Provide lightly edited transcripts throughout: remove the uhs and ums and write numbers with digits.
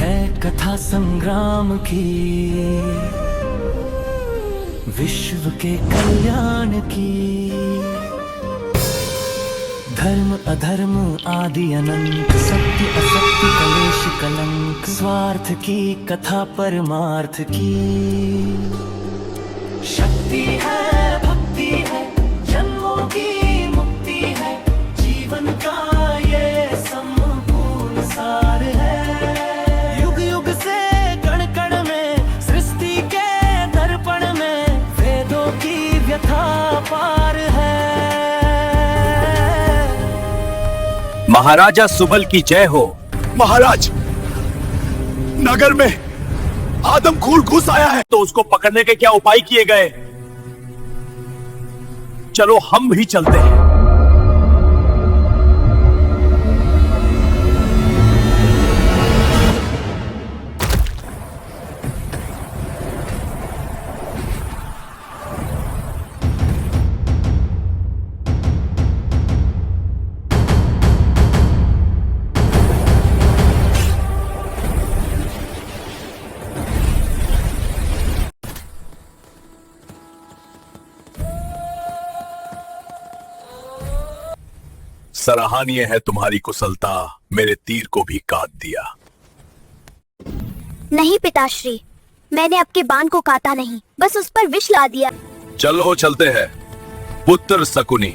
है कथा संग्राम की, विश्व के कल्याण की। धर्म अधर्म आदि अनंत, सत्य असत्य कलेश कलंक, स्वार्थ की कथा परमार्थ की। शक्ति है भक्ति है, जन्मों की मुक्ति है, जीवन का ये संपूर्ण सार है। युग युग से कण कण में, सृष्टि के दर्पण में, वेदों की व्यथा पार है। महाराजा सुबल की जय हो। महाराज, नगर में आदमखोर घुस आया है। तो उसको पकड़ने के क्या उपाय किए गए? चलो हम भी चलते हैं। सराहनीय है तुम्हारी कुशलता, मेरे तीर को भी काट दिया। नहीं पिताश्री, मैंने आपके बाण को काटा नहीं, बस उस पर विष ला दिया। चलो चलते हैं पुत्र शकुनी।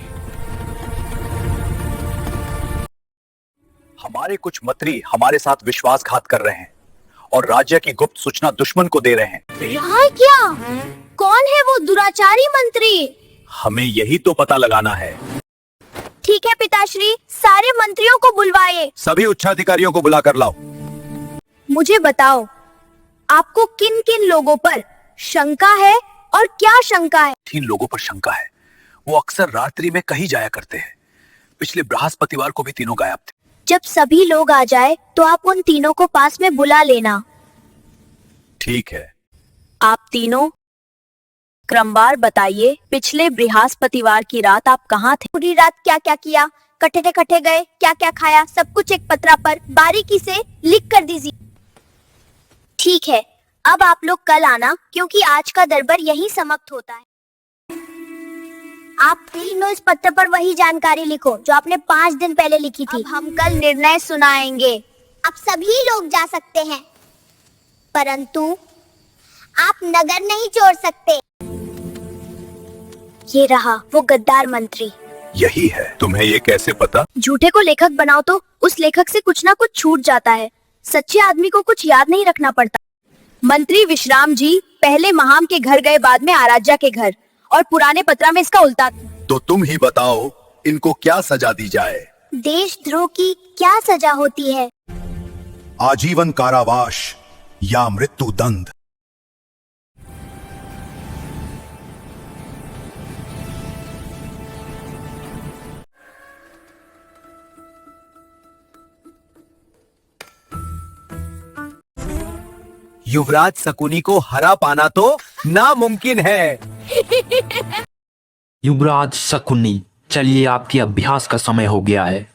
हमारे कुछ मंत्री हमारे साथ विश्वासघात कर रहे हैं और राज्य की गुप्त सूचना दुश्मन को दे रहे हैं। यहाँ क्या? कौन है वो दुराचारी मंत्री? हमें यही तो पता लगाना है। ठीक है पिताश्री, सारे मंत्रियों को बुलवाए। सभी उच्चाधिकारियों को बुलाकर लाओ। मुझे बताओ, आपको किन किन लोगों पर शंका है और क्या शंका है? 3 लोगों पर शंका है। वो अक्सर रात्रि में कहीं जाया करते हैं। पिछले बृहस्पतिवार को भी तीनों गायब थे। जब सभी लोग आ जाए तो आप उन तीनों को पास में बुला लेना। ठीक है। आप तीनों क्रमवार बताइए, पिछले बृहस्पतिवार की रात आप कहाँ थे? पूरी रात क्या क्या किया, कट्ठे कट्ठे गए, क्या क्या खाया, सब कुछ एक पत्रा पर बारीकी से लिख कर दीजिए। ठीक है, अब आप लोग कल आना, क्योंकि आज का दरबार यहीं समाप्त होता है। आप तीनों इस पत्र पर वही जानकारी लिखो जो आपने 5 दिन पहले लिखी थी। अब हम कल निर्णय सुनाएंगे। अब सभी लोग जा सकते हैं, परंतु आप नगर नहीं छोड़ सकते। ये रहा वो गद्दार मंत्री। यही है। तुम्हें ये कैसे पता? झूठे को लेखक बनाओ तो उस लेखक से कुछ ना कुछ छूट जाता है। सच्चे आदमी को कुछ याद नहीं रखना पड़ता। मंत्री विश्राम जी पहले महाम के घर गए, बाद में आराध्या के घर, और पुराने पत्रा में इसका उल्टा। तो तुम ही बताओ, इनको क्या सजा दी जाए? देशद्रोह की क्या सजा होती है? आजीवन कारावास या मृत्यु दंड। युवराज शकुनी को हरा पाना तो नामुमकिन है। युवराज शकुनी, चलिए आपके अभ्यास का समय हो गया है।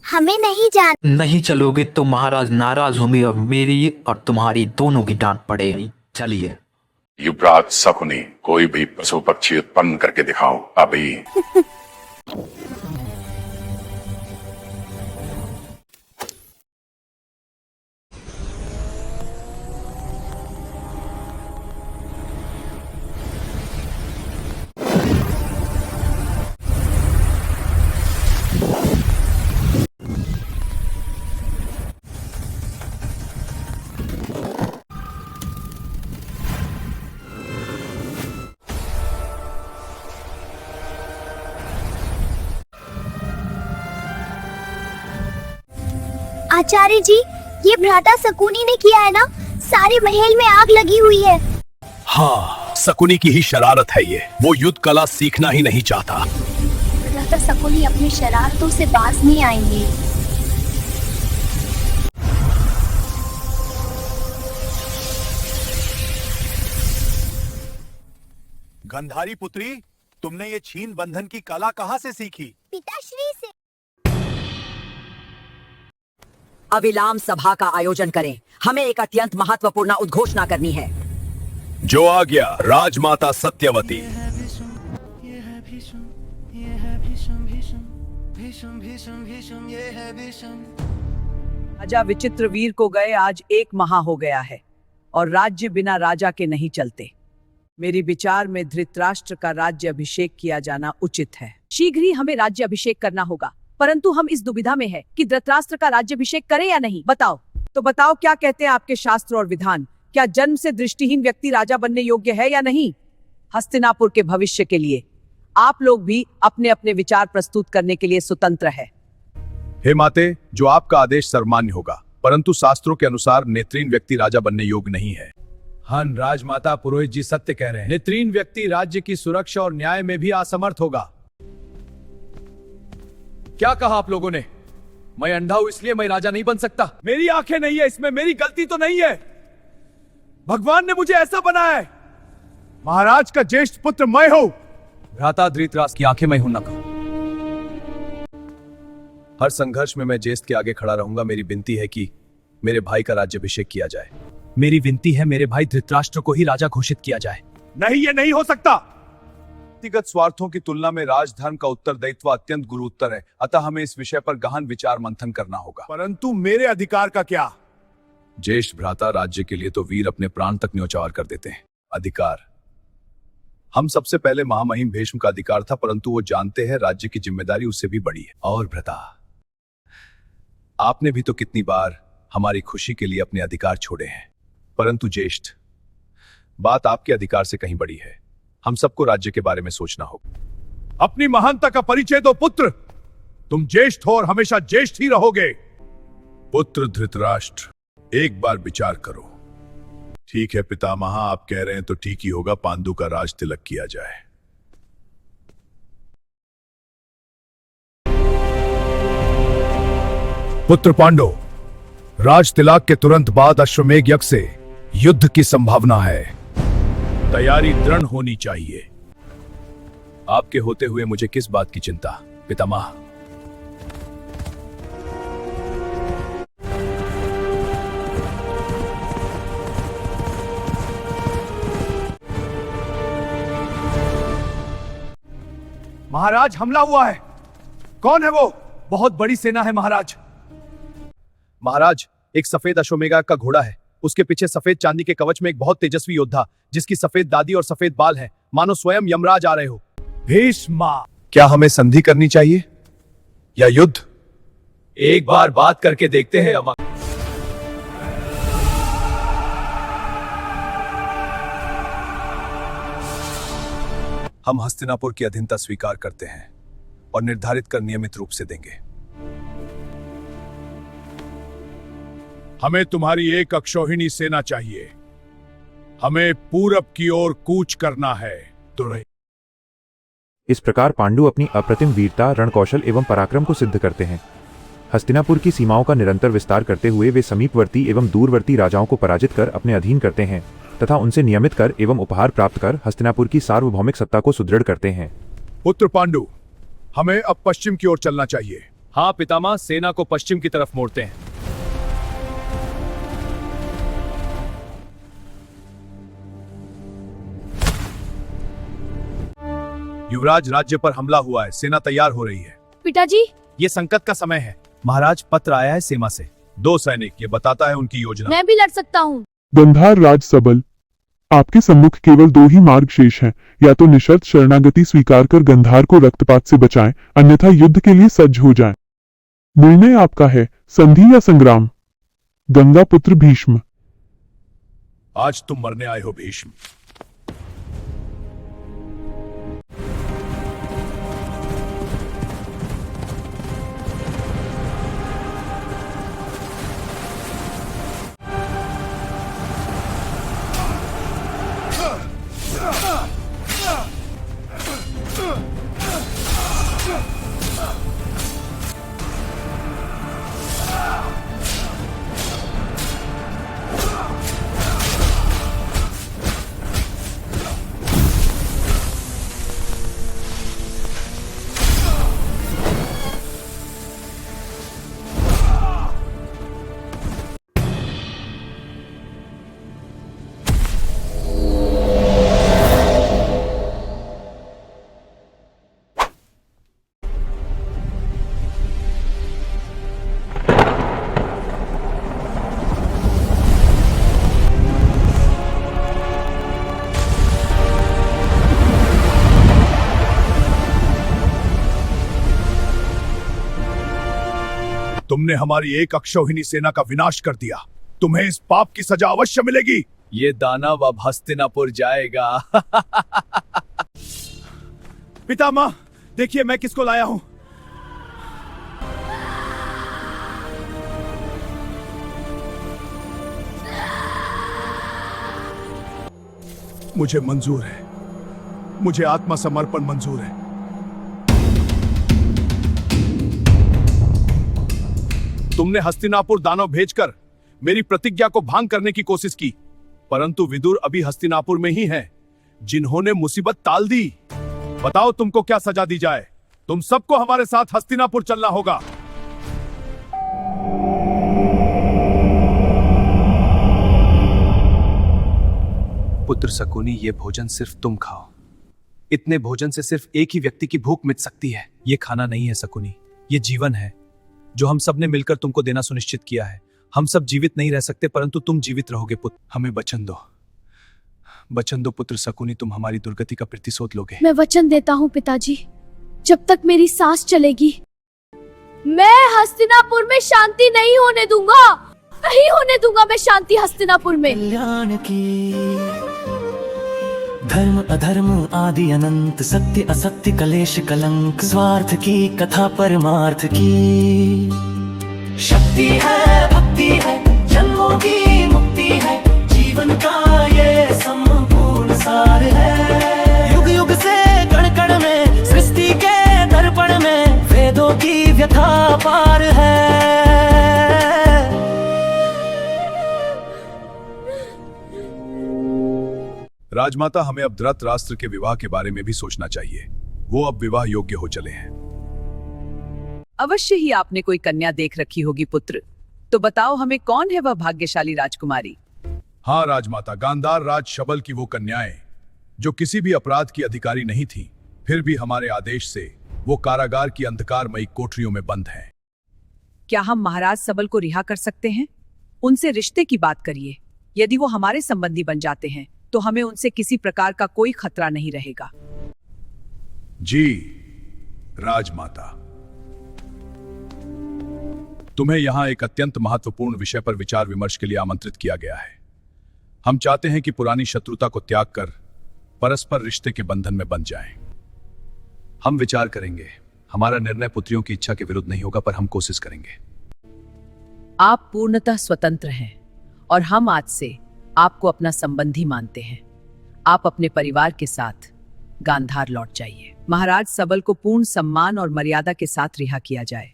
हमें नहीं जान। नहीं चलोगे तो महाराज नाराज होंगे और मेरी और तुम्हारी दोनों की डांट पड़ेगी। चलिए। युवराज शकुनी, कोई भी पशु पक्षी उत्पन्न करके दिखाओ अभी। आचार्य जी, ये भ्राता शकुनी ने किया है ना? सारे महल में आग लगी हुई है। हाँ, शकुनी की ही शरारत है ये। वो युद्ध कला सीखना ही नहीं चाहता। भ्राता शकुनी अपनी शरारतों से बाज नहीं आएंगे। गंधारी पुत्री, तुमने ये छीन बंधन की कला कहाँ से सीखी? पिताश्री से। अविराम सभा का आयोजन करें। हमें एक अत्यंत महत्वपूर्ण उद्घोषणा करनी है। जो आ गया राजमाता सत्यवती। ये है भीषम, ये है भीषम भीषम भीषम भीषम भीषम, ये है भीषम। राजा विचित्रवीर को गए आज 1 माह हो गया है और राज्य बिना राजा के नहीं चलते। मेरी विचार में धृतराष्ट्र का राज्य अभिषेक किया जाना उचित है। शीघ्र ही हमें राज्य अभिषेक करना होगा, परंतु हम इस दुविधा में हैं कि धृतराष्ट्र का राज्य अभिषेक करें या नहीं। बताओ तो बताओ, क्या कहते हैं आपके शास्त्र और विधान? क्या जन्म से दृष्टिहीन व्यक्ति राजा बनने योग्य है या नहीं? हस्तिनापुर के भविष्य के लिए आप लोग भी अपने अपने विचार प्रस्तुत करने के लिए स्वतंत्र है। हे माते, जो आपका आदेश सर्वमान्य होगा, परंतु शास्त्रों के अनुसार नेत्रहीन व्यक्ति राजा बनने योग्य नहीं है। हन राजमाता, पुरोहित जी सत्य कह रहे हैं। नेत्रहीन व्यक्ति राज्य की सुरक्षा और न्याय में भी असमर्थ होगा। क्या कहा आप लोगों ने? मैं अंधा हूं इसलिए मैं राजा नहीं बन सकता? मेरी आंखें नहीं है, इसमें मेरी गलती तो नहीं है। भगवान ने मुझे ऐसा बनाया है। महाराज का ज्येष्ठ पुत्र मैं हूं। भ्राता धृतराष्ट्र की आंखें मैं हूं ना कहो। हर संघर्ष में मैं ज्येष्ठ के आगे खड़ा रहूंगा। मेरी विनती है कि मेरे भाई का राज्याभिषेक किया जाए। मेरी विनती है मेरे भाई धृतराष्ट्र को ही राजा घोषित किया जाए। नहीं, ये नहीं हो सकता। व्यक्तिगत स्वार्थों की तुलना में राजधर्म का उत्तरदायित्व अत्यंत गुरुतर है, अतः हमें इस विषय पर गहन विचार मंथन करना होगा। परंतु मेरे अधिकार का क्या? ज्येष्ठ भ्राता, राज्य के लिए तो वीर अपने प्राण तक न्यौछावर कर देते हैं। अधिकार हम सबसे पहले महामहिम भीष्म का अधिकार था, परंतु वो जानते हैं राज्य की जिम्मेदारी उससे भी बड़ी है। और भ्राता, आपने भी तो कितनी बार हमारी खुशी के लिए अपने अधिकार छोड़े हैं। परंतु ज्येष्ठ, बात आपके अधिकार से कहीं बड़ी है। हम सबको राज्य के बारे में सोचना होगा। अपनी महानता का परिचय दो पुत्र। तुम ज्येष्ठ हो और हमेशा ज्येष्ठ ही रहोगे। पुत्र धृतराष्ट्र, एक बार विचार करो। ठीक है पितामह, आप कह रहे हैं तो ठीक ही होगा। पांडु का राज तिलक किया जाए। पुत्र पांडु, राज तिलक के तुरंत बाद अश्वमेध यज्ञ से युद्ध की संभावना है। तैयारी दृढ़ होनी चाहिए। आपके होते हुए मुझे किस बात की चिंता पितामह? महाराज, हमला हुआ है। कौन है वो? बहुत बड़ी सेना है महाराज। महाराज, एक सफेद अश्वमेध का घोड़ा है। उसके पीछे सफेद चांदी के कवच में एक बहुत तेजस्वी योद्धा, जिसकी सफेद दाढ़ी और सफेद बाल है, मानो स्वयं यमराज आ रहे हो। भीष्मा, क्या हमें संधि करनी चाहिए या युद्ध? एक बार बात करके देखते हैं। हम हस्तिनापुर की अधीनता स्वीकार करते हैं और निर्धारित कर नियमित रूप से देंगे। हमें तुम्हारी एक अक्षौहिणी सेना चाहिए। हमें पूरब की ओर कूच करना है। इस प्रकार पांडु अपनी अप्रतिम वीरता, रणकौशल एवं पराक्रम को सिद्ध करते हैं। हस्तिनापुर की सीमाओं का निरंतर विस्तार करते हुए वे समीपवर्ती एवं दूरवर्ती राजाओं को पराजित कर अपने अधीन करते हैं तथा उनसे नियमित कर एवं उपहार प्राप्त कर हस्तिनापुर की सार्वभौमिक सत्ता को सुदृढ़ करते हैं। पुत्र पांडु, हमें अब पश्चिम की ओर चलना चाहिए। हाँ पितामह, सेना को पश्चिम की तरफ मोड़ते हैं। युवराज, राज्य पर हमला हुआ है। सेना तैयार हो रही है। पिताजी, ये संकट का समय है। महाराज, पत्र आया है सेना से। 2 सैनिक, ये बताता है उनकी योजना। मैं भी लड़ सकता हूँ। गंधार राज सबल, आपके सम्मुख केवल 2 ही मार्ग शेष हैं। या तो निशर्त शरणागति स्वीकार कर गंधार को रक्तपात से बचाएं, अन्यथा युद्ध के लिए सज्ज हो जाएं। निर्णय आपका है, संधि या संग्राम। गंगा पुत्र भीष्म। आज तुम मरने आए हो भीष्म। तुमने हमारी एक अक्षौहिणी सेना का विनाश कर दिया। तुम्हें इस पाप की सजा अवश्य मिलेगी। ये दानव अब हस्तिनापुर जाएगा। पितामह, देखिए मैं किसको लाया हूं। मुझे मंजूर है, मुझे आत्मसमर्पण मंजूर है। तुमने हस्तिनापुर दानव भेजकर मेरी प्रतिज्ञा को भंग करने की कोशिश की, परंतु विदुर अभी हस्तिनापुर में ही हैं, जिन्होंने मुसीबत टाल दी। बताओ तुमको क्या सजा दी जाए। तुम सबको हमारे साथ हस्तिनापुर चलना होगा। पुत्र शकुनी, ये भोजन सिर्फ तुम खाओ। इतने भोजन से सिर्फ एक ही व्यक्ति की भूख मिट सकती है। ये खाना नहीं है शकुनी, ये जीवन है जो हम सब ने मिलकर तुमको देना सुनिश्चित किया है। हम सब जीवित नहीं रह सकते, परंतु तुम जीवित रहोगे पुत्र। हमें वचन दो, वचन दो पुत्र शकुनी, तुम हमारी दुर्गति का प्रतिशोध लोगे। मैं वचन देता हूँ पिताजी, जब तक मेरी सांस चलेगी मैं हस्तिनापुर में शांति नहीं होने दूंगा। नहीं होने दूंगा मैं शांति हस्तिनापुर में। कल्याण की धर्म अधर्म आदि अनंत, सत्य असत्य कलेश कलंक, स्वार्थ की कथा परमार्थ की। शक्ति है भक्ति है, जन्मों की मुक्ति है, जीवन का ये संपूर्ण सार है। युग युग से कण कण में, सृष्टि के दर्पण में, वेदों की व्यथा पार है। राजमाता, हमें अब धृतराष्ट्र के विवाह के बारे में भी सोचना चाहिए। वो अब विवाह योग्य हो चले हैं। अवश्य ही आपने कोई कन्या देख रखी होगी पुत्र, तो बताओ हमें कौन है वह भाग्यशाली राजकुमारी। हाँ राजमाता, गांधार राज शबल की वो कन्याएं जो किसी भी अपराध की अधिकारी नहीं थी, फिर भी हमारे आदेश से वो कारागार की अंधकारमयी कोठरियों में बंद हैं। क्या हम महाराज सबल को रिहा कर सकते हैं? उनसे रिश्ते की बात करिए। यदि वो हमारे संबंधी बन जाते हैं तो हमें उनसे किसी प्रकार का कोई खतरा नहीं रहेगा। जी राजमाता, तुम्हें यहां एक अत्यंत महत्वपूर्ण विषय पर विचार विमर्श के लिए आमंत्रित किया गया है। हम चाहते हैं कि पुरानी शत्रुता को त्याग कर परस्पर रिश्ते के बंधन में बंध जाएं। हम विचार करेंगे। हमारा निर्णय पुत्रियों की इच्छा के विरुद्ध नहीं होगा, पर हम कोशिश करेंगे। आप पूर्णतः स्वतंत्र हैं और हम आज से आपको अपना संबंधी मानते हैं। आप अपने परिवार के साथ गांधार लौट जाइए। महाराज सबल को पूर्ण सम्मान और मर्यादा के साथ रिहा किया जाए।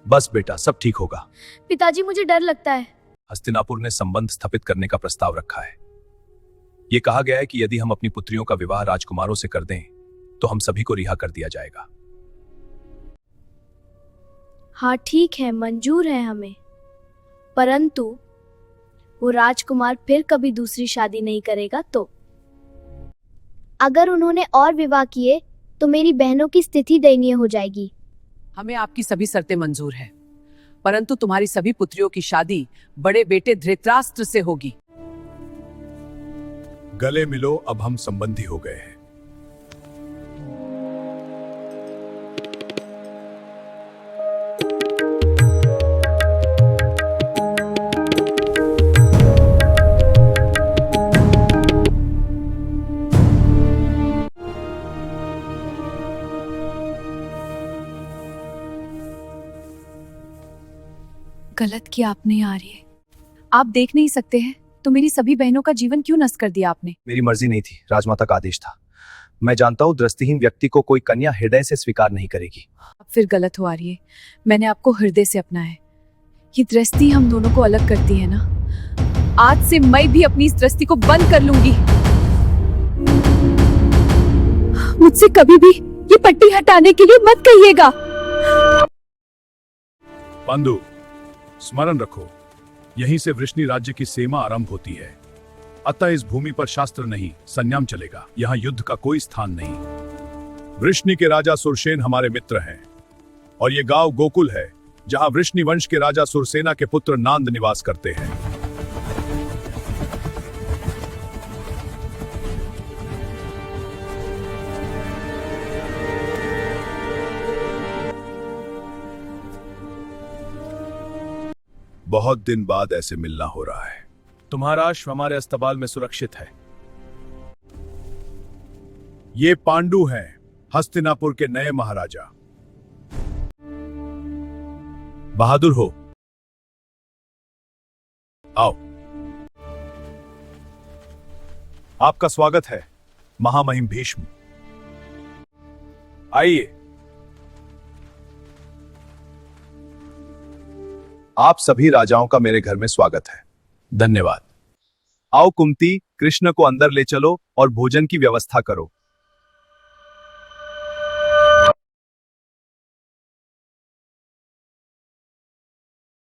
बस बेटा, सब ठीक होगा। पिताजी मुझे डर लगता है। हस्तिनापुर ने संबंध स्थापित करने का प्रस्ताव रखा है। ये कहा गया है कि यदि हम अपनी पुत्रियों का विवाह राजकुमारों से कर दें तो हम सभी को रिहा कर दिया जाएगा। हाँ ठीक है, मंजूर है हमें, परंतु वो राजकुमार फिर कभी दूसरी शादी नहीं करेगा तो? अगर उन्होंने और विवाह किए तो मेरी बहनों की स्थिति दयनीय हो जाएगी। हमें आपकी सभी शर्तें मंजूर है, परंतु तुम्हारी सभी पुत्रियों की शादी बड़े बेटे धृतराष्ट्र से होगी। गले मिलो, अब हम संबंधी हो गए हैं। गलत किया आपने आर्य। आप देख नहीं सकते हैं तो मेरी सभी बहनों का जीवन क्यों नष्ट कर दिया आपने? मेरी मर्जी नहीं थी, राजमाता का आदेश था। मैं जानता हूँ दृष्टिहीन व्यक्ति को कोई कन्या हृदय से स्वीकार नहीं करेगी। आप फिर गलत हो आर्य। मैंने आपको हृदय से अपना है। ये दृष्टि हम दोनों को अलग करती है ना। आज से मैं भी अपनी इस दृष्टि को बंद कर लूंगी। मुझसे कभी भी ये पट्टी हटाने के लिए मत कहिएगा। पांडु, स्मरण रखो, यहीं से वृष्णि राज्य की सीमा आरंभ होती है। अतः इस भूमि पर शास्त्र नहीं, संयम चलेगा। यहाँ युद्ध का कोई स्थान नहीं। वृष्णि के राजा सुरसेन हमारे मित्र हैं और ये गांव गोकुल है, जहां वृष्णि वंश के राजा सुरसेना के पुत्र नांद निवास करते हैं। बहुत दिन बाद ऐसे मिलना हो रहा है। तुम्हारा अश्व हमारे अस्तबाल में सुरक्षित है। ये पांडु हैं, हस्तिनापुर के नए महाराजा। बहादुर हो, आओ। आपका स्वागत है महामहिम भीष्म। आइए। आप सभी राजाओं का मेरे घर में स्वागत है। धन्यवाद। आओ कुंती, कृष्ण को अंदर ले चलो और भोजन की व्यवस्था करो।